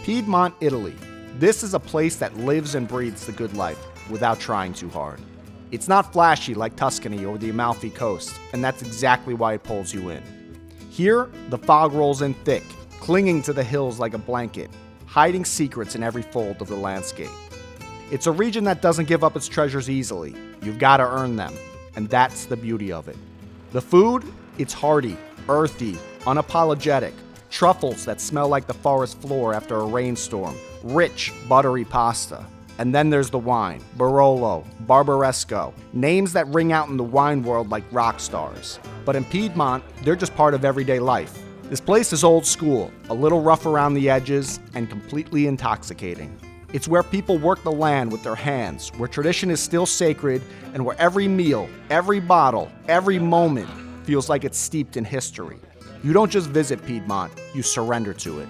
Piedmont, Italy. This is a place that lives and breathes the good life without trying too hard. It's not flashy like Tuscany or the Amalfi Coast, and that's exactly why it pulls you in. Here, the fog rolls in thick, clinging to the hills like a blanket, hiding secrets in every fold of the landscape. It's a region that doesn't give up its treasures easily. You've got to earn them, and that's the beauty of it. The food? It's hearty, earthy, unapologetic. Truffles that smell like the forest floor after a rainstorm. Rich, buttery pasta. And then there's the wine. Barolo, Barbaresco. Names that ring out in the wine world like rock stars. But in Piedmont, they're just part of everyday life. This place is old school, a little rough around the edges, and completely intoxicating. It's where people work the land with their hands, where tradition is still sacred, and where every meal, every bottle, every moment feels like it's steeped in history. You don't just visit Piedmont, you surrender to it.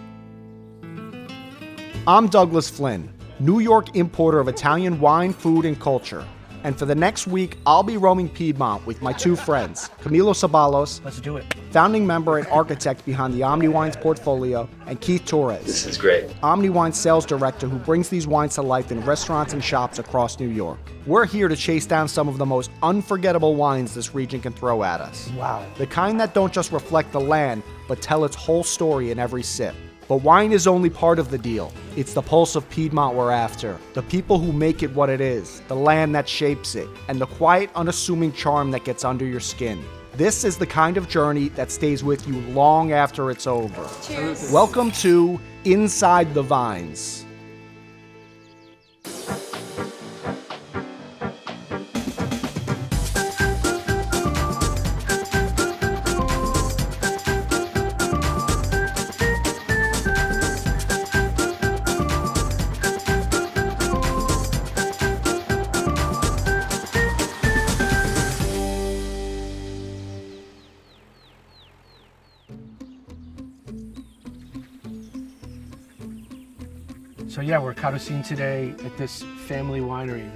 I'm Douglas Flynn, New York importer of Italian wine, food, and culture. And for the next week, I'll be roaming Piedmont with my two friends, Camilo Sabalos, let's do it, founding member and architect behind the Omniwines portfolio, and Keith Torres, this is great, Omniwines sales director who brings these wines to life in restaurants and shops across New York. We're here to chase down some of the most unforgettable wines this region can throw at us. Wow. The kind that don't just reflect the land, but tell its whole story in every sip. But wine is only part of the deal. It's the pulse of Piedmont we're after, the people who make it what it is, the land that shapes it, and the quiet, unassuming charm that gets under your skin. This is the kind of journey that stays with you long after it's over. Cheers. Welcome to Inside the Vines. So yeah, we're at Carussin today at this family winery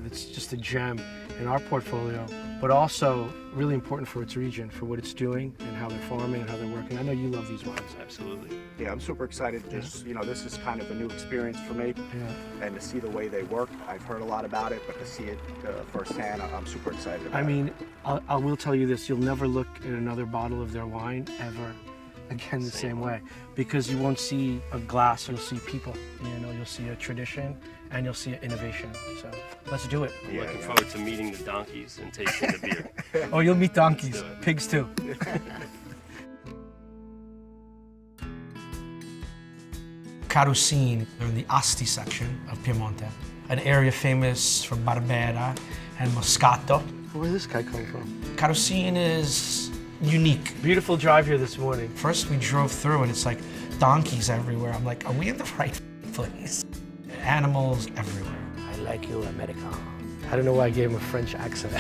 that's just a gem in our portfolio, but also really important for its region, for what it's doing and how they're farming and how they're working. I know you love these wines. absolutely. Yeah, I'm super excited. This is kind of a new experience for me. Yeah. And to see the way they work, I've heard a lot about it, but to see it firsthand, I'm super excited about it. I mean, I will tell you this, you'll never look at another bottle of their wine ever again the same way, because you won't see a glass, you'll see people, you'll see a tradition and you'll see an innovation. So let's do it. I'm looking forward to meeting the donkeys and tasting the beer. Oh, you'll meet donkeys, pigs too. Carussin, they're in the Asti section of Piemonte, an area famous for Barbera and Moscato. Where's this guy come from? Carussin is unique. Beautiful drive here this morning. First we drove through and it's like donkeys everywhere. I'm like, are we in the right place? Animals everywhere. I like you, America. I don't know why I gave him a French accent.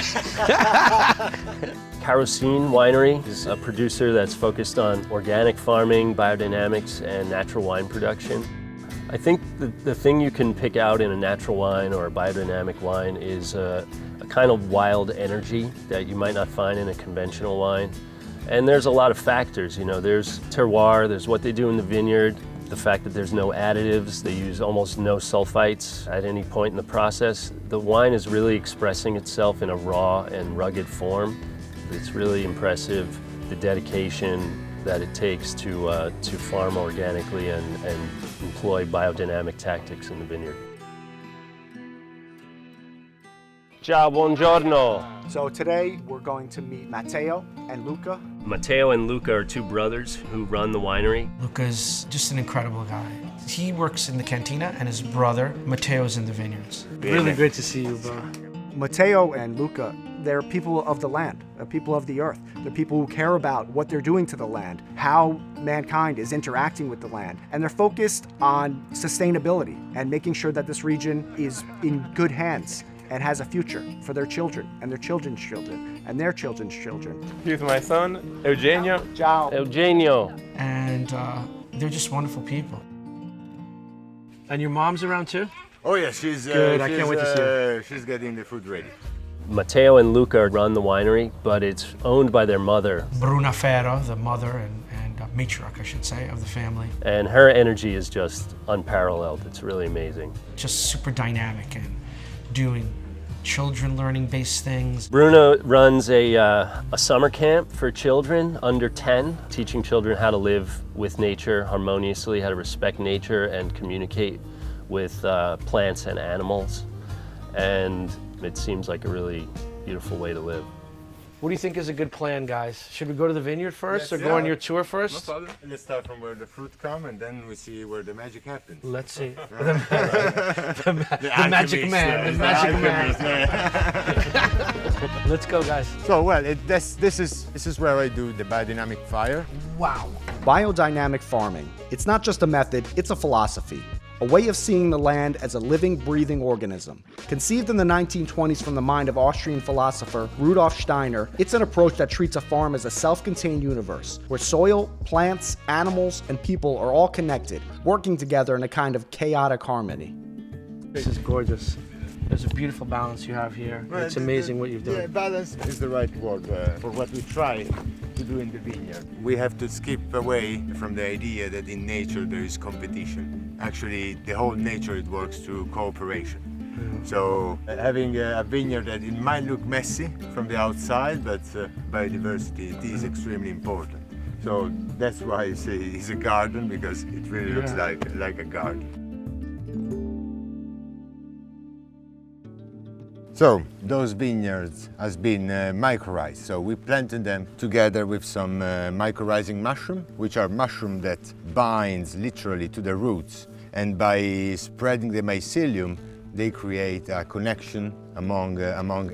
Carussin Winery is a producer that's focused on organic farming, biodynamics, and natural wine production. I think the thing you can pick out in a natural wine or a biodynamic wine is a kind of wild energy that you might not find in a conventional wine. And there's a lot of factors, there's terroir, there's what they do in the vineyard, the fact that there's no additives, they use almost no sulfites at any point in the process. The wine is really expressing itself in a raw and rugged form. It's really impressive, the dedication that it takes to farm organically and employ biodynamic tactics in the vineyard. Ciao, buongiorno. So today we're going to meet Matteo and Luca. Matteo and Luca are two brothers who run the winery. Luca's just an incredible guy. He works in the cantina and his brother, Matteo's in the vineyards. Really great to see you, bro. Matteo and Luca, they're people of the land, people of the earth. They're people who care about what they're doing to the land, how mankind is interacting with the land. And they're focused on sustainability and making sure that this region is in good hands and has a future for their children and their children's children and their children's children. Here's my son, Eugenio. Ciao. Eugenio. And they're just wonderful people. And your mom's around too? Oh yeah, she's good. I can't wait to see her. She's getting the food ready. Matteo and Luca run the winery, but it's owned by their mother. Bruna Ferro, the mother, and matriarch, I should say, of the family. And her energy is just unparalleled. It's really amazing. Just super dynamic and doing children learning-based things. Bruno runs a summer camp for children under 10, teaching children how to live with nature harmoniously, how to respect nature and communicate with plants and animals. And it seems like a really beautiful way to live. What do you think is a good plan, guys? Should we go to the vineyard first, or Yes, go on yeah. your tour first? No problem. Let's start from where the fruit come, and then we see where the magic happens. Let's see. The magic man. The magic man. Let's go, guys. So, well, this is where I do the biodynamic fire. Wow. Biodynamic farming. It's not just a method, it's a philosophy. A way of seeing the land as a living, breathing organism. Conceived in the 1920s from the mind of Austrian philosopher Rudolf Steiner, it's an approach that treats a farm as a self-contained universe, where soil, plants, animals, and people are all connected, working together in a kind of chaotic harmony. This is gorgeous. There's a beautiful balance you have here. Well, It's amazing what you've Yeah, done. balance is the right word for what we try to do in the vineyard. We have to skip away from the idea that in nature there is competition. Actually, the whole nature, it works through cooperation. So having a vineyard that it might look messy from the outside, but biodiversity, it is extremely important. So that's why it's a garden, because it really looks like a garden. So those vineyards has been mycorrhized. So we planted them together with some mycorrhizing mushroom, which are mushroom that binds literally to the roots. And by spreading the mycelium, they create a connection among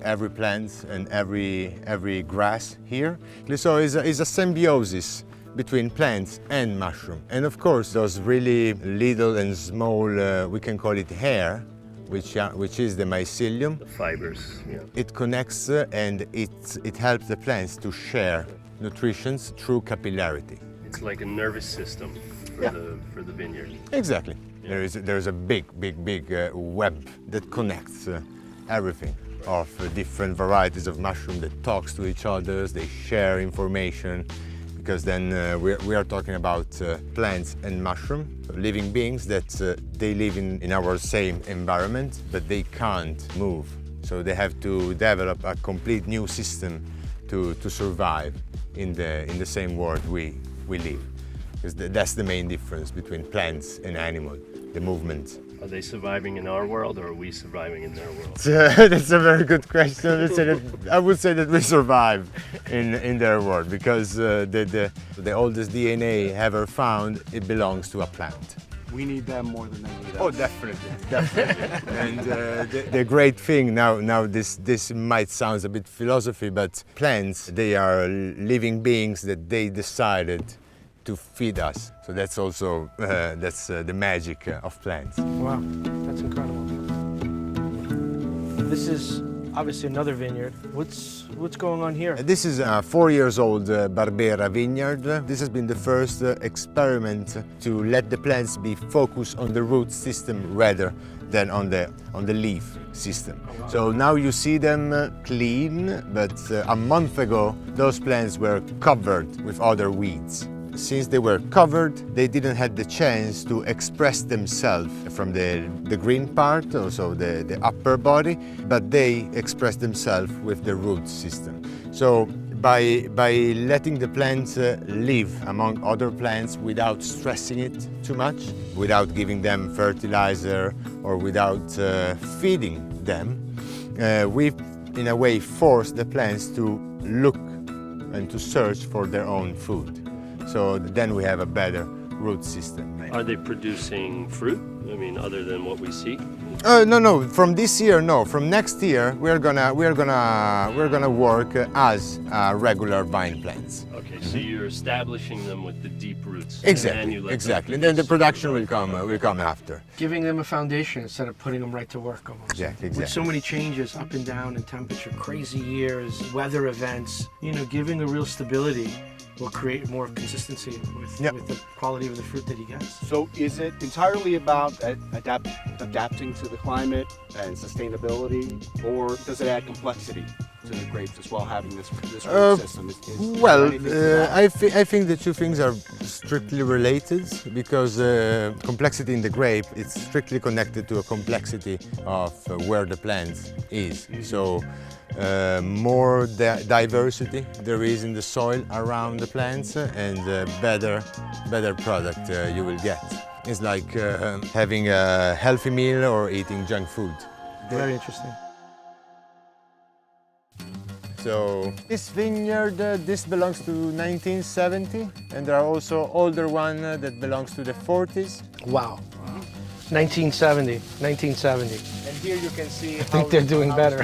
every plant and every grass here. So it's a symbiosis between plants and mushroom. And of course, those really little and small, we can call it hair, which is the mycelium. The fibers, yeah. It connects and it helps the plants to share nutrition through capillarity. It's like a nervous system for the vineyard. Exactly. There's a big web that connects everything of different varieties of mushroom that talks to each other. They share information, because then we are talking about plants and mushroom, living beings that they live in our same environment, but they can't move. So they have to develop a complete new system to survive in the same world we live. Because that's the main difference between plants and animals, the movement. Are they surviving in our world, or are we surviving in their world? That's a very good question. I would say that we survive in their world, because the oldest DNA ever found, it belongs to a plant. We need them more than they need us. Oh, definitely. And the great thing now this might sound a bit philosophy, but plants, they are living beings that they decided to feed us. So that's also the magic of plants. Wow, that's incredible. This is obviously another vineyard. What's going on here? This is a 4 years old Barbera vineyard. This has been the first experiment to let the plants be focused on the root system rather than on the leaf system. So now you see them clean, but a month ago those plants were covered with other weeds. Since they were covered, they didn't have the chance to express themselves from the green part, also the upper body, but they express themselves with the root system. So by letting the plants live among other plants without stressing it too much, without giving them fertilizer or without feeding them, we've in a way forced the plants to look and to search for their own food. So then we have a better root system. Are they producing fruit? I mean, other than what we see? No. From this year, no. From next year, we're gonna work as regular vine plants. Okay, so you're establishing them with the deep roots. Exactly. And you let them Exactly. And then the produce production will come after. Giving them a foundation instead of putting them right to work almost. Exactly. With so many changes up and down in temperature, crazy years, weather events, giving a real stability will create more consistency with the quality of the fruit that he gets. So is it entirely about adapting to the climate and sustainability, or does it add complexity to the grapes as well, having this root system? Is there Well, anything to that? I think the two things are strictly related because complexity in the grape is strictly connected to a complexity of where the plant is. So more diversity there is in the soil around the plants and better product you will get. It's like having a healthy meal or eating junk food. Very interesting. So this vineyard, this belongs to 1970, and there are also older one that belongs to the 40s. Wow. 1970. And here you can see I think they're doing better.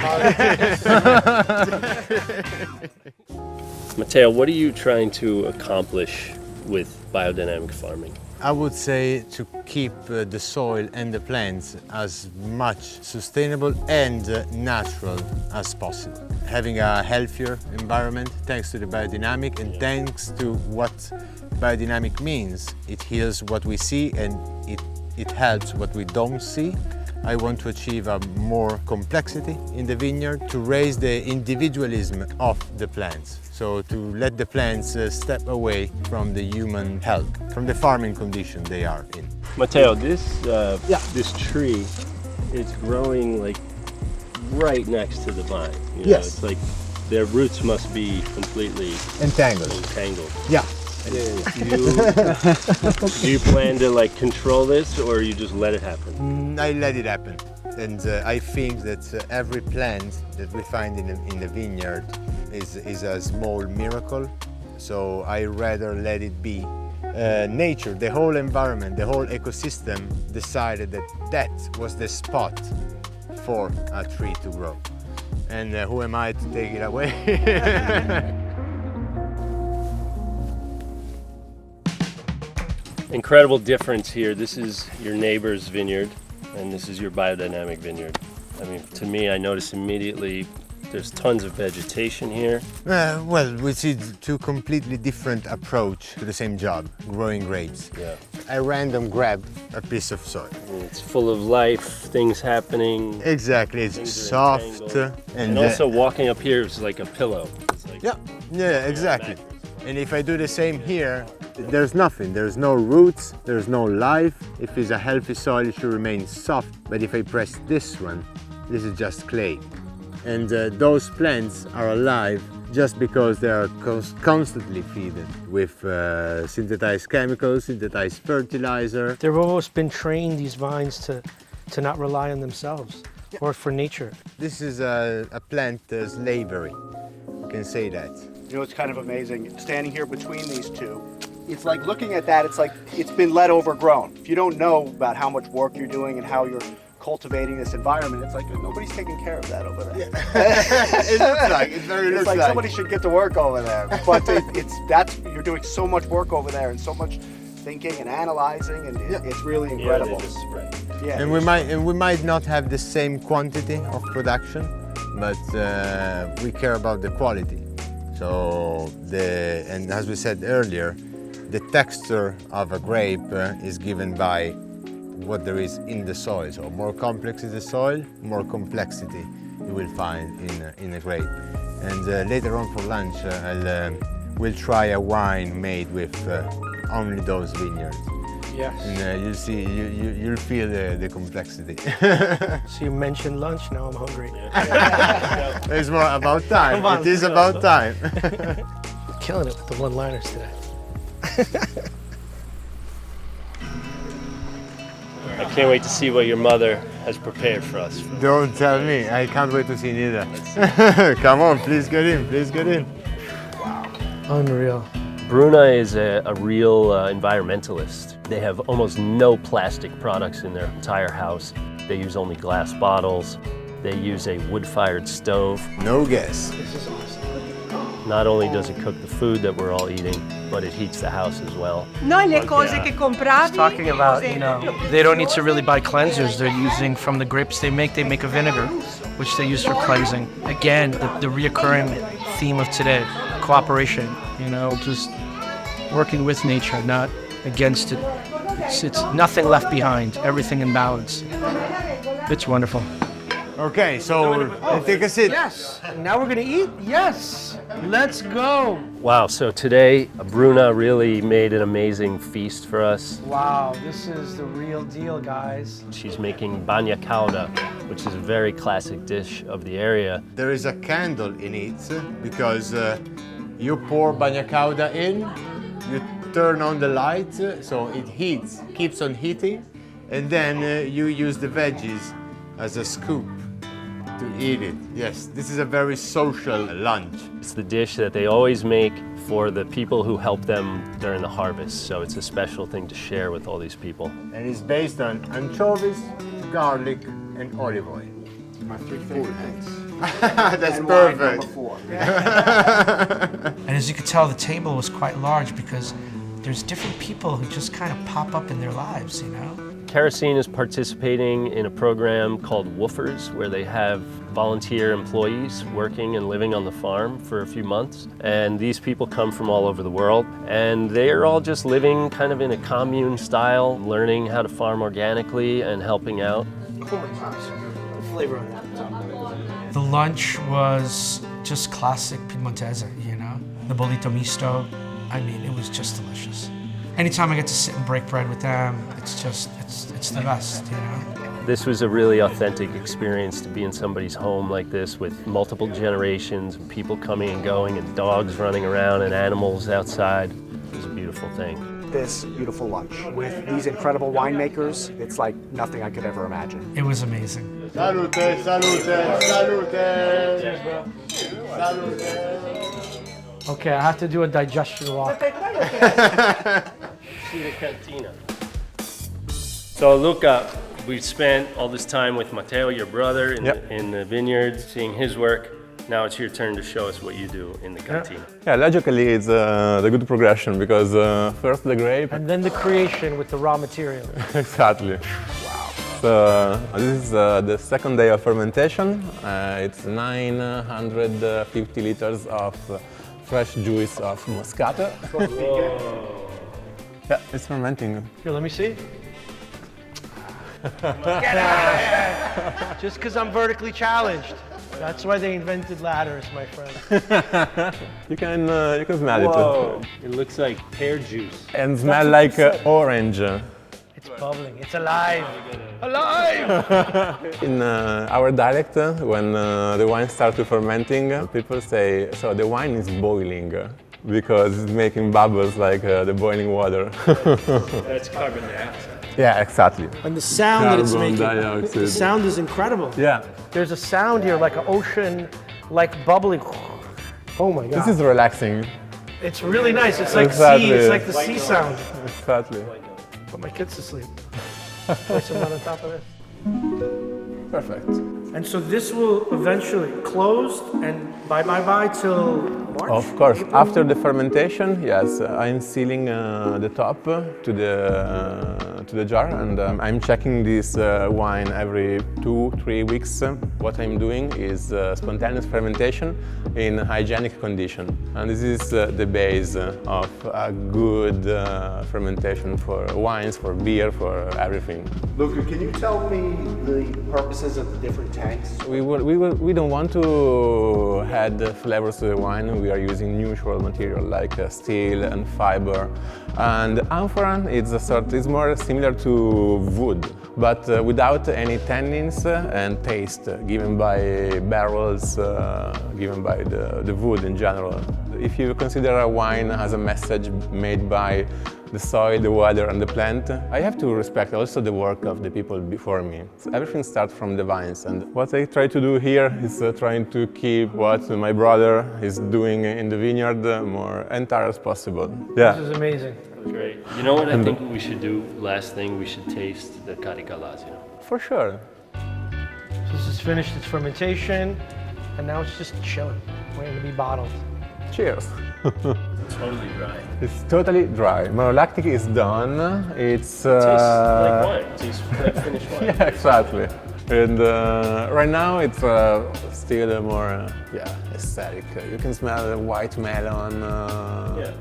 Matteo, what are you trying to accomplish with biodynamic farming? I would say to keep the soil and the plants as much sustainable and natural as possible. Having a healthier environment thanks to the biodynamic and thanks to what biodynamic means. It heals what we see and it helps what we don't see. I want to achieve a more complexity in the vineyard to raise the individualism of the plants. So to let the plants step away from the human help, from the farming condition they are in. Matteo, this tree is growing like right next to the vine. You know, Yes. It's like their roots must be completely Entangled. Yeah. Yeah. Do you plan to like control this, or you just let it happen? I let it happen. And I think that every plant that we find in the vineyard is a small miracle. So I rather let it be. Nature, the whole environment, the whole ecosystem decided that that was the spot for a tree to grow. And who am I to take it away? Incredible difference here. This is your neighbor's vineyard, and this is your biodynamic vineyard. I mean, to me, I notice immediately there's tons of vegetation here. Well, we see two completely different approach to the same job, growing grapes. Yeah. I random grabbed a piece of soil. It's full of life, things happening. Exactly, it's Things are soft entangled. and Also walking up here is like a pillow. It's like, yeah, exactly. backwards. And if I do the same here, there's nothing. There's no roots, there's no life. If it's a healthy soil, it should remain soft. But if I press this one, this is just clay. And those plants are alive just because they are constantly fed with synthesized chemicals, synthesized fertilizer. They've almost been trained, these vines, to not rely on themselves or for nature. This is a plant slavery, you can say that. You know, it's kind of amazing standing here between these two. It's like looking at that, it's like it's been let overgrown. If you don't know about how much work you're doing and how you're cultivating this environment, it's like nobody's taking care of that over there. It looks like, it very It's looks like like. somebody should get to work over there. But you're doing so much work over there and so much thinking and analyzing, and it's really incredible. Yeah, And we might not have the same quantity of production, but we care about the quality. So and as we said earlier, the texture of a grape is given by what there is in the soil. So more complex is the soil, more complexity you will find in a grape. And later on for lunch, we'll try a wine made with only those vineyards. Yes. And you'll see, you'll feel the complexity. So you mentioned lunch, now I'm hungry. It's more about time. Come on, It is let's about time. Killing it with the one-liners today. I can't wait to see what your mother has prepared for us. Don't tell me. I can't wait to see neither. Come on, please get in. Please get in. Unreal. Bruna is a real environmentalist. They have almost no plastic products in their entire house. They use only glass bottles. They use a wood-fired stove. No guess. This is awesome. Not only does it cook the food that we're all eating, but it heats the house as well. Noi le cose che compravi. Talking about, they don't need to really buy cleansers. They're using from the grapes they make a vinegar, which they use for cleansing. Again, the reoccurring theme of today, cooperation, just working with nature, not against it. It's nothing left behind, everything in balance. It's wonderful. Okay, so take a seat. Yes. Now we're gonna eat? Yes. Let's go. Wow, so today Bruna really made an amazing feast for us. Wow, this is the real deal, guys. She's making bagna cauda, which is a very classic dish of the area. There is a candle in it because you pour bagna cauda in, you turn on the light so it heats, keeps on heating, and then you use the veggies as a scoop to eat it. Yes, this is a very social lunch. It's the dish that they always make for the people who help them during the harvest, so it's a special thing to share with all these people. And it's based on anchovies, garlic, and olive oil. My 3 favorite things. That's And perfect. wine number 4. And as you could tell, the table was quite large because there's different people who just kind of pop up in their lives, you know? Carussin is participating in a program called Woofers, where they have volunteer employees working and living on the farm for a few months. And these people come from all over the world, and they're all just living kind of in a commune style, learning how to farm organically and helping out. The flavor on that. The lunch was just classic Piemontese, you know? The bollito misto, I mean, it was just delicious. Anytime I get to sit and break bread with them, it's the best, you know? This was a really authentic experience to be in somebody's home like this with multiple generations and people coming and going and dogs running around and animals outside. It was a beautiful thing. This beautiful lunch with these incredible winemakers, it's like nothing I could ever imagine. It was amazing. Salute, salute, salute. Salute. Okay, I have to do a digestion walk. So Luca, we've spent all this time with Matteo, your brother, in the vineyard, seeing his work. Now it's your turn to show us what you do in the cantina. Yeah, logically it's the good progression because first the grape. And then the creation with the raw material. Exactly. Wow. So this is the second day of fermentation. It's 950 liters of fresh juice of Moscato. Yeah, it's fermenting. Here, let me see. Get out! Just because I'm vertically challenged. That's why they invented ladders, my friend. You can smell Whoa. it. It looks like pear juice. And smell like orange. It's bubbling. It's alive. Alive! In our dialect, when the wine starts to fermenting, people say, so the wine is boiling because it's making bubbles like the boiling water. That's carbon dioxide. Yeah, exactly. And the sound that it's Carbon making. dioxide. The sound is incredible. Yeah. There's a sound here like an ocean, like bubbling. Oh my God. This is relaxing. It's really nice. It's like Exactly. sea. It's like the sea sound. Exactly. Put my kids to sleep. Place them on top of this. Perfect. And so this will eventually close and bye till March? Of course, April? after the fermentation, yes, I'm sealing the top to the jar, and I'm checking this wine every 2-3 weeks. What I'm doing is spontaneous fermentation in hygienic condition, and this is the base of a good fermentation for wines, for beer, for everything. Luca, can you tell me the purposes of the different tanks? We don't want to add flavors to the wine. We are using neutral material like steel and fiber. And amphora is more similar to wood, but without any tannins and taste given by barrels, given by the wood in general. If you consider a wine as a message made by the soil, the water, and the plant, I have to respect also the work of the people before me. So everything starts from the vines, and what I try to do here is trying to keep what my brother is doing in the vineyard more entire as possible. Yeah. This is amazing. Great. You know what I think we should do? Last thing, we should taste the Caricalasio. For sure. So this has finished its fermentation, and now it's just chilling, waiting to be bottled. Cheers. Totally dry. It's totally dry. Malolactic is done. It's Tastes like wine. Tastes like finished wine. yeah, exactly. And right now it's still more aesthetic. You can smell the white melon. Yeah.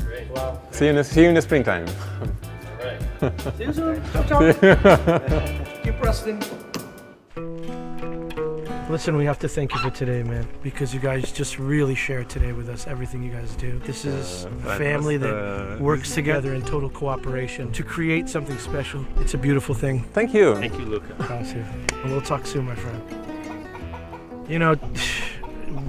Great. Wow. See you in the springtime. All right. See you soon. Ciao, ciao. Keep resting. Listen, we have to thank you for today, man, because you guys just really shared today with us everything you guys do. This is a family that works together in total cooperation to create something special. It's a beautiful thing. Thank you. Thank you, Luca. And we'll talk soon, my friend. You know,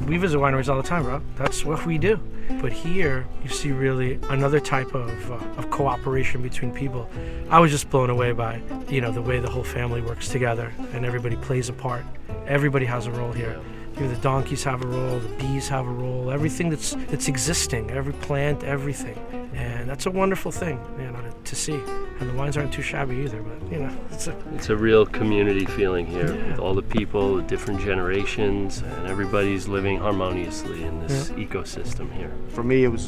we visit wineries all the time, bro. That's what we do. But here, you see really another type of cooperation between people. I was just blown away by, you know, the way the whole family works together and everybody plays a part. Everybody has a role here. You know, the donkeys have a role, the bees have a role, everything that's existing, every plant, everything. And that's a wonderful thing, you know, to see. And the wines aren't too shabby either, but, you know, it's a real community feeling here with all the people, the different generations, and everybody's living harmoniously in this ecosystem here. For me, it was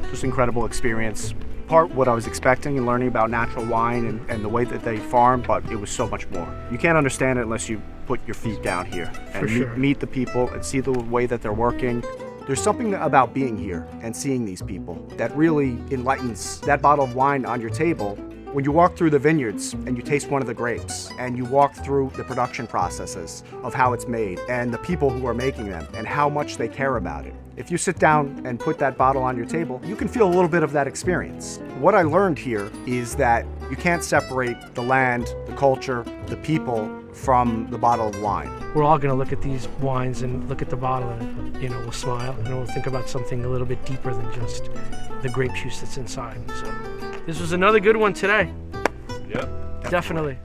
just an incredible experience. Part what I was expecting and learning about natural wine and the way that they farm, but it was so much more. You can't understand it unless you put your feet down here and meet the people and see the way that they're working. There's something about being here and seeing these people that really enlightens that bottle of wine on your table. When you walk through the vineyards and you taste one of the grapes and you walk through the production processes of how it's made and the people who are making them and how much they care about it. If you sit down and put that bottle on your table, you can feel a little bit of that experience. What I learned here is that you can't separate the land, the culture, the people from the bottle of wine. We're all going to look at these wines and look at the bottle and, you know, we'll smile and we'll think about something a little bit deeper than just the grape juice that's inside. So this was another good one today. Yep. Definitely.